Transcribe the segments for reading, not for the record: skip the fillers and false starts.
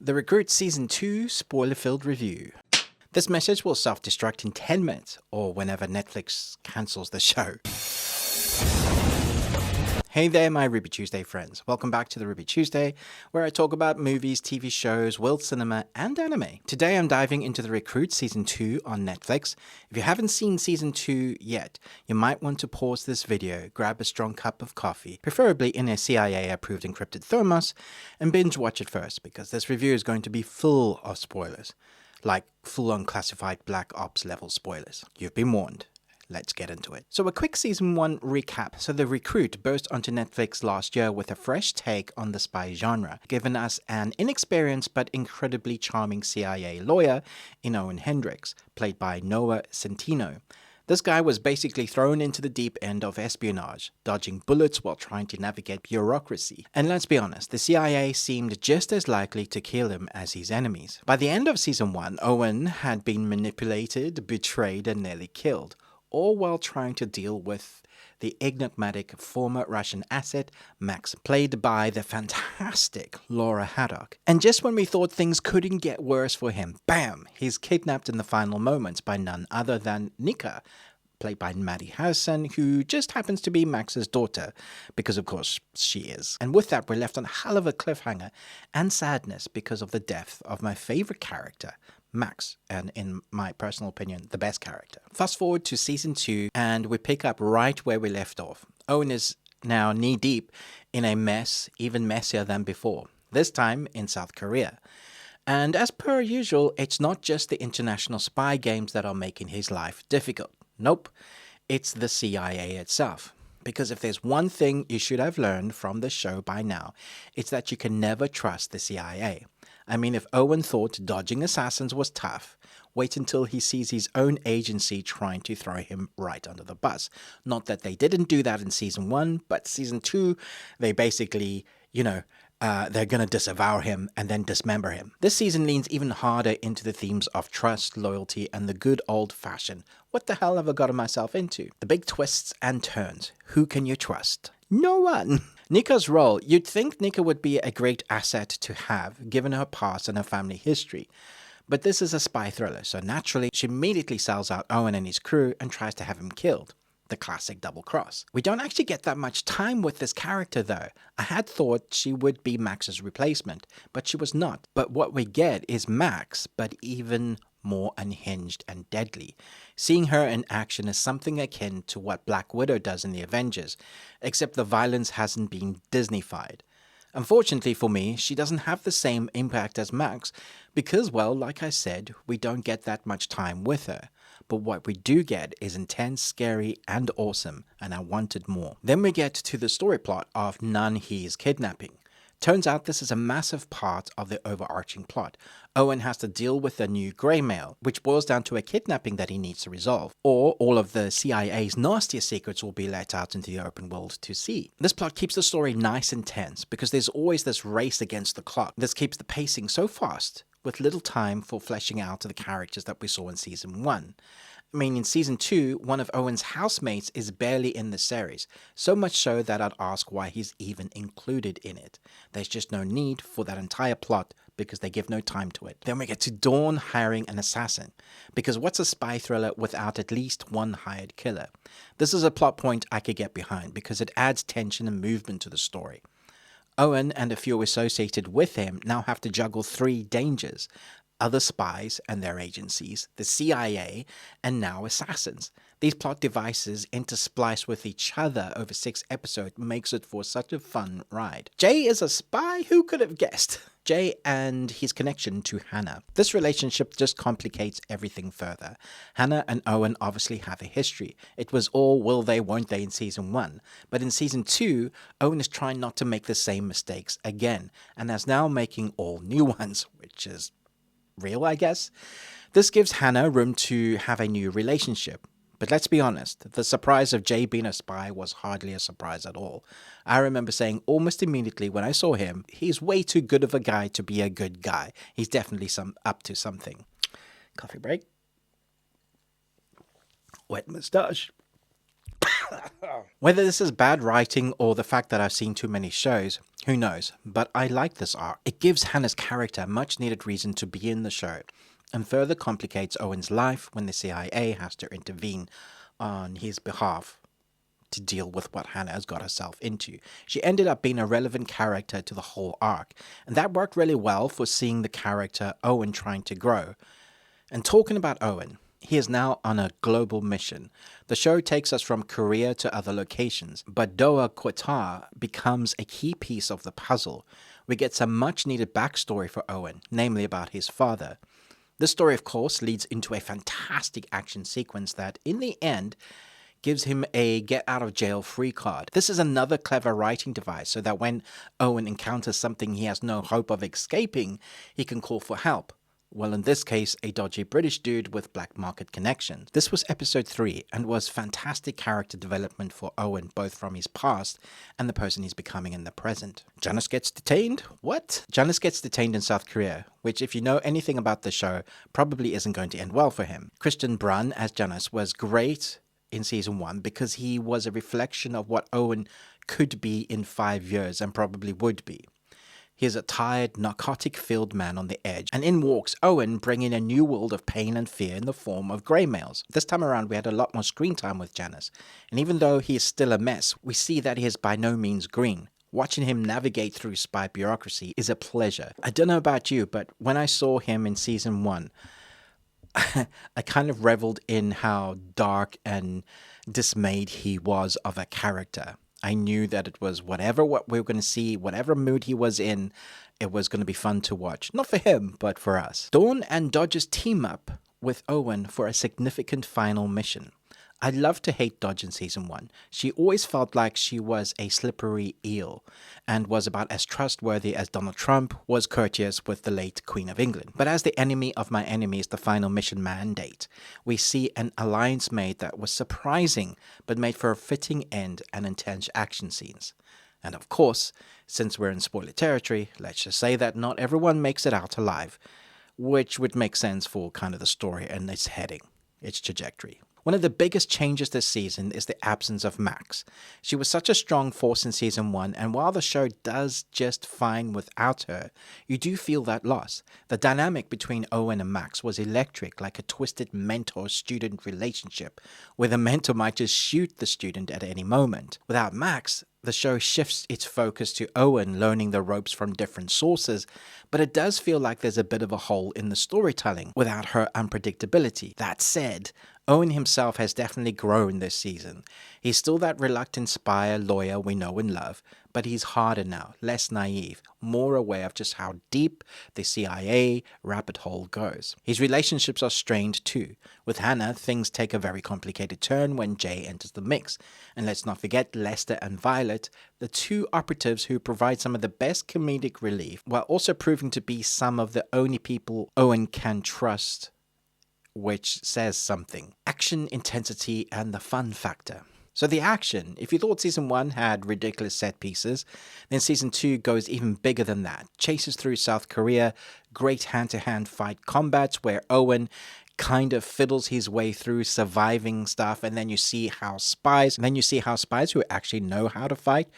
The Recruit Season 2 spoiler-filled review. This message will self-destruct in 10 minutes or whenever Netflix cancels the show. Hey there, my Ruby Tuesday friends. Welcome back to the Ruby Tuesday, where I talk about movies, TV shows, world cinema, and anime. Today I'm diving into The Recruit Season 2 on Netflix. If you haven't seen Season 2 yet, you might want to pause this video, grab a strong cup of coffee, preferably in a CIA-approved encrypted thermos, and binge watch it first, because this review is going to be full of spoilers. Like full-on classified Black Ops level spoilers. You've been warned. Let's get into it. So a quick Season 1 recap. So The Recruit burst onto Netflix last year with a fresh take on the spy genre, giving us an inexperienced but incredibly charming CIA lawyer in Owen Hendricks, played by Noah Centineo. This guy was basically thrown into the deep end of espionage, dodging bullets while trying to navigate bureaucracy. And let's be honest, the CIA seemed just as likely to kill him as his enemies. By the end of Season 1, Owen had been manipulated, betrayed, and nearly killed, all while trying to deal with the enigmatic former Russian asset, Max, played by the fantastic Laura Haddock. And just when we thought things couldn't get worse for him, bam, he's kidnapped in the final moments by none other than Nicolas, played by Maddie Harrison, who just happens to be Max's daughter, because of course she is. And with that, we're left on a hell of a cliffhanger and sadness because of the death of my favorite character, Max, and in my personal opinion, the best character. Fast forward to Season 2, and we pick up right where we left off. Owen is now knee-deep in a mess, even messier than before, this time in South Korea. And as per usual, it's not just the international spy games that are making his life difficult. Nope, it's the CIA itself. Because if there's one thing you should have learned from the show by now, it's that you can never trust the CIA. I mean, if Owen thought dodging assassins was tough, wait until he sees his own agency trying to throw him right under the bus. Not that they didn't do that in Season 1, but Season 2, they basically, they're going to disavow him and then dismember him. This season leans even harder into the themes of trust, loyalty, and the good old-fashioned, what the hell have I gotten myself into? The big twists and turns. Who can you trust? No one! Nica's role. You'd think Nica would be a great asset to have, given her past and her family history. But this is a spy thriller, so naturally, she immediately sells out Owen and his crew and tries to have him killed. The classic double cross. We don't actually get that much time with this character though. I had thought she would be Max's replacement, but she was not. But what we get is Max, but even more unhinged and deadly. Seeing her in action is something akin to what Black Widow does in the Avengers, except the violence hasn't been Disney-fied. Unfortunately for me, she doesn't have the same impact as Max because, well, like I said, we don't get that much time with her. But what we do get is intense, scary, and awesome, and I wanted more. Then we get to the story plot of Nan He's kidnapping. Turns out this is a massive part of the overarching plot. Owen has to deal with a new grey mail, which boils down to a kidnapping that he needs to resolve, or all of the CIA's nastiest secrets will be let out into the open world to see. This plot keeps the story nice and tense, because there's always this race against the clock. This keeps the pacing so fast, with little time for fleshing out the characters that we saw in Season 1. I mean, in Season 2, one of Owen's housemates is barely in the series, so much so that I'd ask why he's even included in it. There's just no need for that entire plot because they give no time to it. Then we get to Dawn hiring an assassin, because what's a spy thriller without at least one hired killer? This is a plot point I could get behind because it adds tension and movement to the story. Owen and a few associated with him now have to juggle three dangers: other spies and their agencies, the CIA, and now assassins. These plot devices intersplice with each other over 6 episodes makes it for such a fun ride. Jay is a spy? Who could have guessed? Jay and his connection to Hannah. This relationship just complicates everything further. Hannah and Owen obviously have a history. It was all will they, won't they in Season 1. But in Season 2, Owen is trying not to make the same mistakes again, and is now making all new ones, which is real, I guess. This gives Hannah room to have a new relationship. But let's be honest, the surprise of Jay being a spy was hardly a surprise at all. I remember saying almost immediately when I saw him, he's way too good of a guy to be a good guy. He's definitely up to something. Coffee break. Wet moustache. Whether this is bad writing or the fact that I've seen too many shows, who knows, but I like this arc. It gives Hannah's character much needed reason to be in the show, and further complicates Owen's life when the CIA has to intervene on his behalf to deal with what Hannah has got herself into. She ended up being a relevant character to the whole arc, and that worked really well for seeing the character Owen trying to grow. And talking about Owen, he is now on a global mission. The show takes us from Korea to other locations, but Doha, Qatar becomes a key piece of the puzzle. We get some much needed backstory for Owen, namely about his father. This story, of course, leads into a fantastic action sequence that, in the end, gives him a get-out-of-jail-free card. This is another clever writing device so that when Owen encounters something he has no hope of escaping, he can call for help. Well, in this case, a dodgy British dude with black market connections. This was episode 3 and was fantastic character development for Owen, both from his past and the person he's becoming in the present. Janice gets detained? What? Janice gets detained in South Korea, which, if you know anything about the show, probably isn't going to end well for him. Christian Brun as Janice was great in season 1 because he was a reflection of what Owen could be in 5 years and probably would be. He is a tired, narcotic-filled man on the edge, and in walks Owen, bringing a new world of pain and fear in the form of grey males. This time around we had a lot more screen time with Janice, and even though he is still a mess, we see that he is by no means green. Watching him navigate through spy bureaucracy is a pleasure. I don't know about you, but when I saw him in season 1, I kind of reveled in how dark and dismayed he was of a character. I knew that it was what we were going to see, whatever mood he was in, it was going to be fun to watch. Not for him, but for us. Dawn and Dodge's team up with Owen for a significant final mission. I loved to hate Dodge in season 1. She always felt like she was a slippery eel and was about as trustworthy as Donald Trump was courteous with the late Queen of England. But as the enemy of my enemies, the final mission mandate, we see an alliance made that was surprising but made for a fitting end and intense action scenes. And of course, since we're in spoiler territory, let's just say that not everyone makes it out alive, which would make sense for kind of the story and its heading, its trajectory. One of the biggest changes this season is the absence of Max. She was such a strong force in season 1, and while the show does just fine without her, you do feel that loss. The dynamic between Owen and Max was electric, like a twisted mentor-student relationship, where the mentor might just shoot the student at any moment. Without Max, the show shifts its focus to Owen learning the ropes from different sources, but it does feel like there's a bit of a hole in the storytelling without her unpredictability. That said, Owen himself has definitely grown this season. He's still that reluctant spy lawyer we know and love, but he's harder now, less naive, more aware of just how deep the CIA rabbit hole goes. His relationships are strained too. With Hannah, things take a very complicated turn when Jay enters the mix. And let's not forget Lester and Violet, the two operatives who provide some of the best comedic relief, while also proving to be some of the only people Owen can trust, which says something. Action, intensity, and the fun factor. So the action, if you thought season 1 had ridiculous set pieces, then season 2 goes even bigger than that. Chases through South Korea, great hand-to-hand fight combats where Owen kind of fiddles his way through surviving stuff, and then you see how spies who actually know how to fight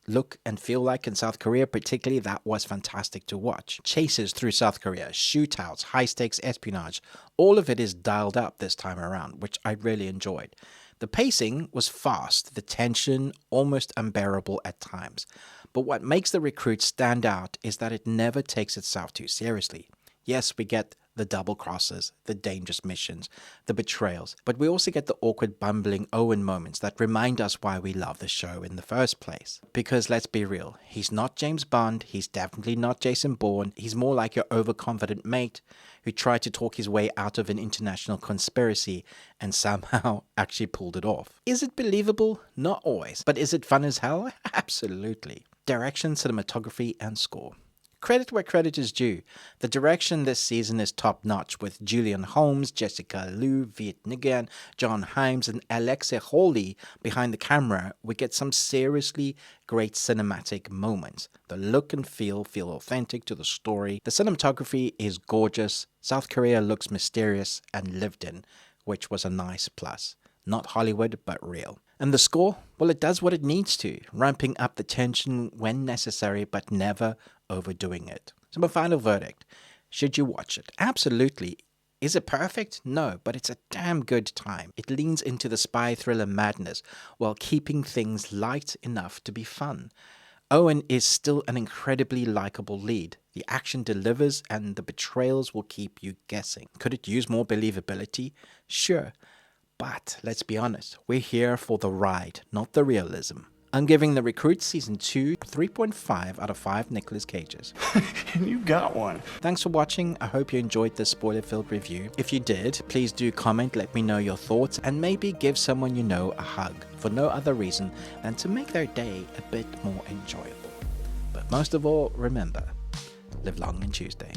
look and feel like in South Korea. Particularly, that was fantastic to watch. Chases through South Korea, shootouts, high-stakes espionage, all of it is dialed up this time around, which I really enjoyed. The pacing was fast, the tension almost unbearable at times. But what makes The Recruit stand out is that it never takes itself too seriously. Yes, we get the double crosses, the dangerous missions, the betrayals, but we also get the awkward bumbling Owen moments that remind us why we love the show in the first place. Because let's be real, he's not James Bond, he's definitely not Jason Bourne, he's more like your overconfident mate who tried to talk his way out of an international conspiracy and somehow actually pulled it off. Is it believable? Not always. But is it fun as hell? Absolutely. Direction, cinematography, and score. Credit where credit is due. The direction this season is top-notch with Julian Holmes, Jessica Liu, Viet Nguyen, John Himes, and Alexa Hawley behind the camera. We get some seriously great cinematic moments. The look and feel authentic to the story. The cinematography is gorgeous. South Korea looks mysterious and lived in, which was a nice plus. Not Hollywood, but real. And the score? Well, it does what it needs to, ramping up the tension when necessary, but never overdoing it. So my final verdict, should you watch it? Absolutely. Is it perfect? No, but it's a damn good time. It leans into the spy thriller madness while keeping things light enough to be fun. Owen is still an incredibly likable lead. The action delivers and the betrayals will keep you guessing. Could it use more believability? Sure. But let's be honest, we're here for the ride, not the realism. I'm giving The Recruit Season 2 3.5 out of 5 Nicolas Cages. You got one. Thanks for watching. I hope you enjoyed this spoiler-filled review. If you did, please do comment, let me know your thoughts, and maybe give someone you know a hug, for no other reason than to make their day a bit more enjoyable. But most of all, remember, live long and Tuesday.